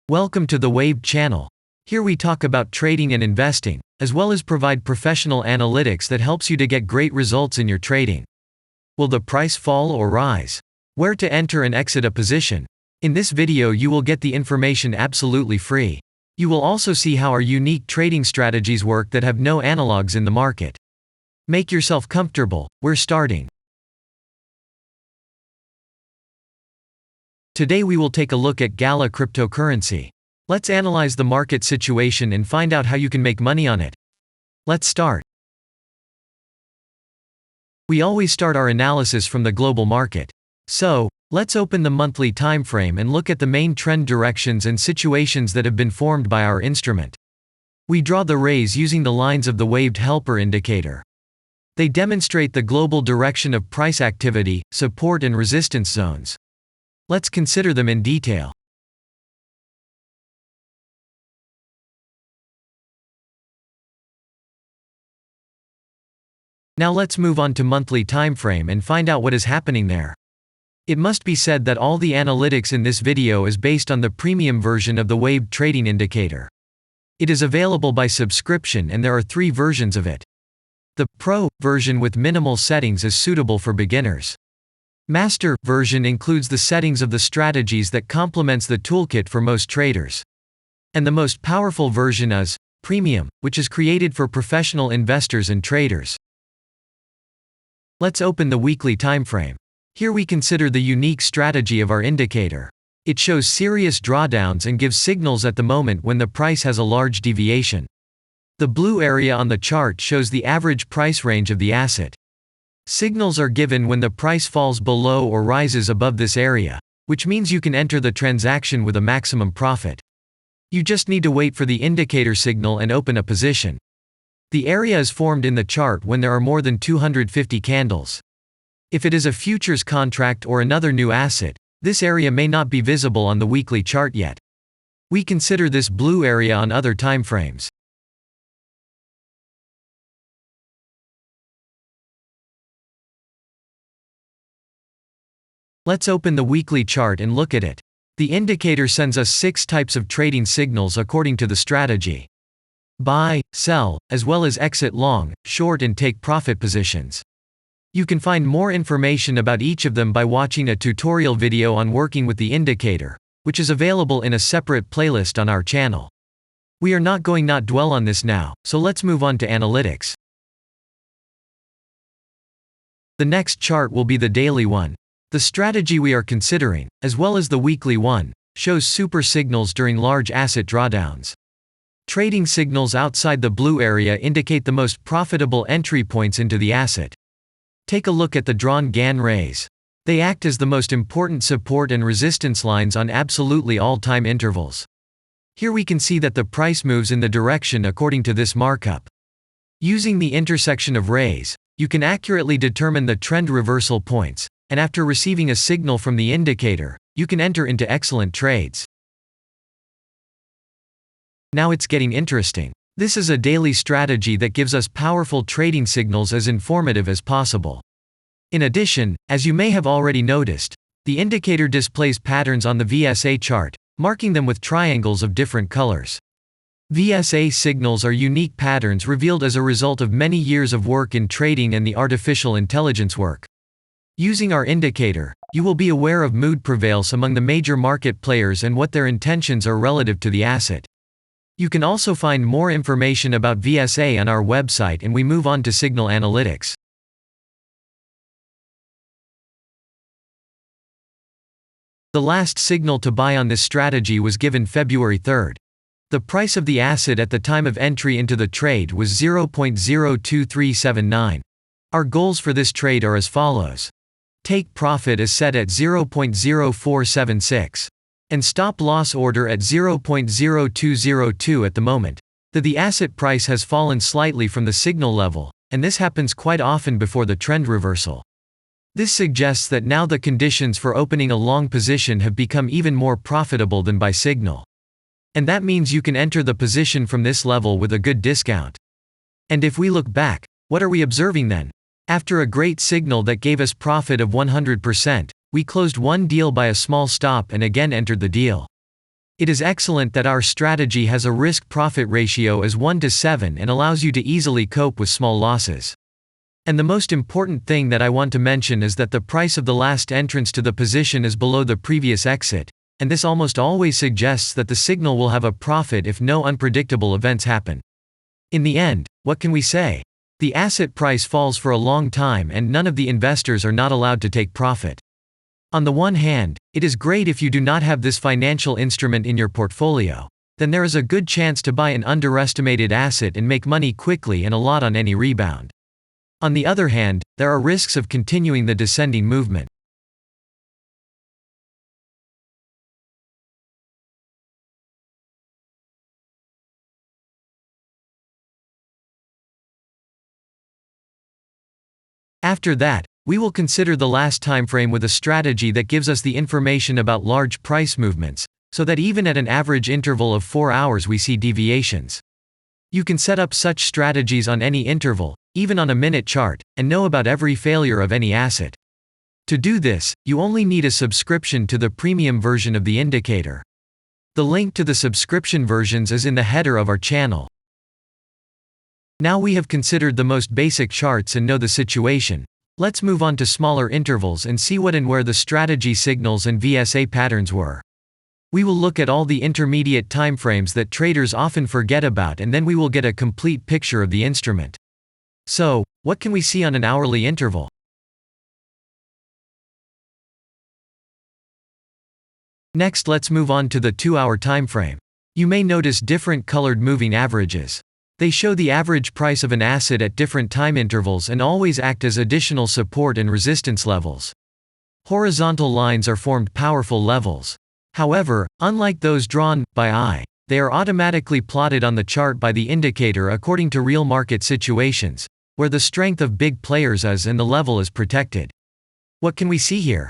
Welcome to the Waved channel. Here we talk about trading and investing, as well as provide professional analytics that helps you to get great results in your trading. Will the price fall or rise? Where to enter and exit a position? In this video you will get the information absolutely free. You will also see how our unique trading strategies work that have no analogs in the market. Make yourself comfortable, we're starting. Today we will take a look at Gala cryptocurrency. Let's analyze the market situation and find out how you can make money on it. Let's start. We always start our analysis from the global market. So, let's open the monthly time frame and look at the main trend directions and situations that have been formed by our instrument. We draw the rays using the lines of the waved helper indicator. They demonstrate the global direction of price activity, support and resistance zones. Let's consider them in detail. Now let's move on to monthly time frame and find out what is happening there. It must be said that all the analytics in this video is based on the premium version of the waved trading indicator. It is available by subscription and there are 3 versions of it. The Pro version with minimal settings is suitable for beginners. Master version includes the settings of the strategies that complements the toolkit for most traders. And the most powerful version is Premium, which is created for professional investors and traders. Let's open the weekly time frame. Here we consider the unique strategy of our indicator. It shows serious drawdowns and gives signals at the moment when the price has a large deviation. The blue area on the chart shows the average price range of the asset. Signals are given when the price falls below or rises above this area, which means you can enter the transaction with a maximum profit. You just need to wait for the indicator signal and open a position. The area is formed in the chart when there are more than 250 candles. If it is a futures contract or another new asset, this area may not be visible on the weekly chart yet. We consider this blue area on other time frames. Let's open the weekly chart and look at it. The indicator sends us 6 types of trading signals according to the strategy. Buy, sell, as well as exit long, short and take profit positions. You can find more information about each of them by watching a tutorial video on working with the indicator, which is available in a separate playlist on our channel. We are not going to dwell on this now, so let's move on to analytics. The next chart will be the daily one. The strategy we are considering, as well as the weekly one, shows super signals during large asset drawdowns. Trading signals outside the blue area indicate the most profitable entry points into the asset. Take a look at the drawn GAN rays. They act as the most important support and resistance lines on absolutely all time intervals. Here we can see that the price moves in the direction according to this markup. Using the intersection of rays, you can accurately determine the trend reversal points, and after receiving a signal from the indicator, you can enter into excellent trades. Now it's getting interesting. This is a daily strategy that gives us powerful trading signals as informative as possible. In addition, as you may have already noticed, the indicator displays patterns on the VSA chart, marking them with triangles of different colors. VSA signals are unique patterns revealed as a result of many years of work in trading and the artificial intelligence work. Using our indicator, you will be aware of mood prevails among the major market players and what their intentions are relative to the asset. You can also find more information about VSA on our website, and we move on to signal analytics. The last signal to buy on this strategy was given February 3rd. The price of the asset at the time of entry into the trade was 0.02379. Our goals for this trade are as follows. Take profit is set at 0.0476. And stop loss order at 0.0202 at the moment. The asset price has fallen slightly from the signal level, and this happens quite often before the trend reversal. This suggests that now the conditions for opening a long position have become even more profitable than by signal. And that means you can enter the position from this level with a good discount. And if we look back, what are we observing then? After a great signal that gave us profit of 100%, we closed one deal by a small stop and again entered the deal. It is excellent that our strategy has a risk-profit ratio as 1 to 7 and allows you to easily cope with small losses. And the most important thing that I want to mention is that the price of the last entrance to the position is below the previous exit, and this almost always suggests that the signal will have a profit if no unpredictable events happen. In the end, what can we say? The asset price falls for a long time and none of the investors are not allowed to take profit. On the one hand, it is great if you do not have this financial instrument in your portfolio. Then there is a good chance to buy an underestimated asset and make money quickly and a lot on any rebound. On the other hand, there are risks of continuing the descending movement. After that, we will consider the last timeframe with a strategy that gives us the information about large price movements, so that even at an average interval of 4 hours we see deviations. You can set up such strategies on any interval, even on a minute chart, and know about every failure of any asset. To do this, you only need a subscription to the premium version of the indicator. The link to the subscription versions is in the header of our channel. Now we have considered the most basic charts and know the situation. Let's move on to smaller intervals and see what and where the strategy signals and VSA patterns were. We will look at all the intermediate timeframes that traders often forget about, and then we will get a complete picture of the instrument. So, what can we see on an hourly interval? Next, let's move on to the 2-hour timeframe. You may notice different colored moving averages. They show the average price of an asset at different time intervals and always act as additional support and resistance levels. Horizontal lines are formed powerful levels. However, unlike those drawn by eye, they are automatically plotted on the chart by the indicator according to real market situations, where the strength of big players is and the level is protected. What can we see here?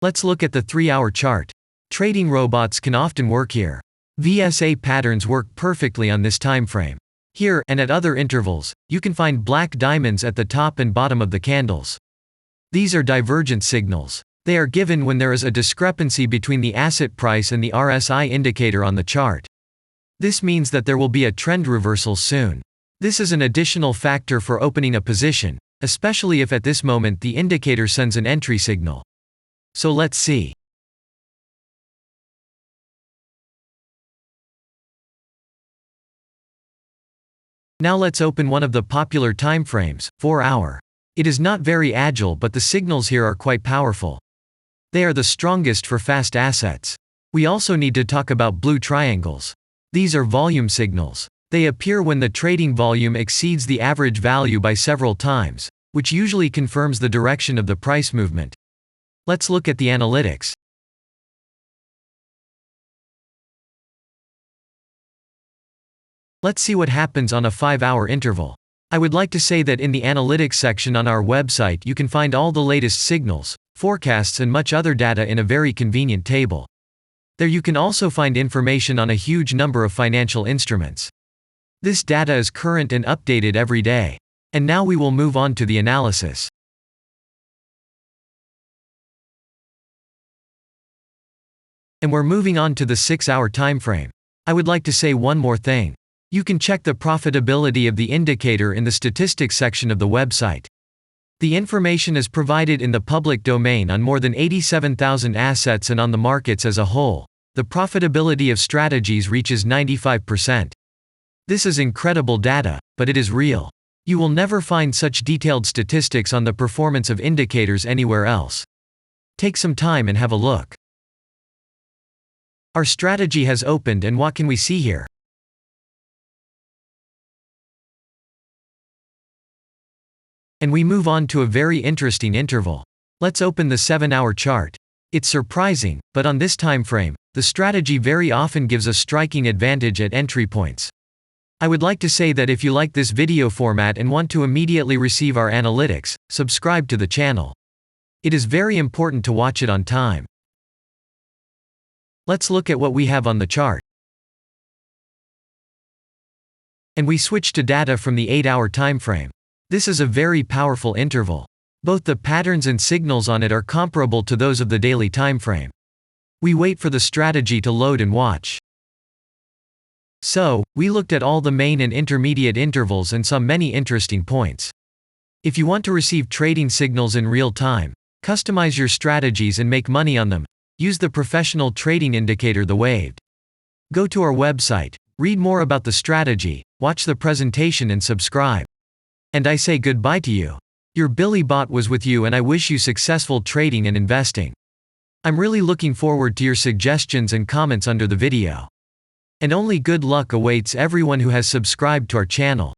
Let's look at the 3-hour chart. Trading robots can often work here. VSA patterns work perfectly on this time frame. Here, and at other intervals, you can find black diamonds at the top and bottom of the candles. These are divergent signals. They are given when there is a discrepancy between the asset price and the RSI indicator on the chart. This means that there will be a trend reversal soon. This is an additional factor for opening a position, especially if at this moment the indicator sends an entry signal. So let's see. Now let's open one of the popular timeframes, 4-hour. It is not very agile, but the signals here are quite powerful. They are the strongest for fast assets. We also need to talk about blue triangles. These are volume signals. They appear when the trading volume exceeds the average value by several times, which usually confirms the direction of the price movement. Let's look at the analytics. Let's see what happens on a 5-hour interval. I would like to say that in the analytics section on our website you can find all the latest signals, forecasts and much other data in a very convenient table. There you can also find information on a huge number of financial instruments. This data is current and updated every day. And now we will move on to the analysis. And we're moving on to the 6-hour timeframe. I would like to say one more thing. You can check the profitability of the indicator in the statistics section of the website. The information is provided in the public domain on more than 87,000 assets, and on the markets as a whole, the profitability of strategies reaches 95%. This is incredible data, but it is real. You will never find such detailed statistics on the performance of indicators anywhere else. Take some time and have a look. Our strategy has opened, and what can we see here? And we move on to a very interesting interval. Let's open the 7-hour chart. It's surprising, but on this time frame, the strategy very often gives a striking advantage at entry points. I would like to say that if you like this video format and want to immediately receive our analytics, subscribe to the channel. It is very important to watch it on time. Let's look at what we have on the chart. And we switch to data from the 8-hour time frame. This is a very powerful interval. Both the patterns and signals on it are comparable to those of the daily timeframe. We wait for the strategy to load and watch. So, we looked at all the main and intermediate intervals and saw many interesting points. If you want to receive trading signals in real time, customize your strategies and make money on them, use the professional trading indicator the Waved. Go to our website, read more about the strategy, watch the presentation and subscribe. And I say goodbye to you. Your Billy Bot was with you and I wish you successful trading and investing. I'm really looking forward to your suggestions and comments under the video. And only good luck awaits everyone who has subscribed to our channel.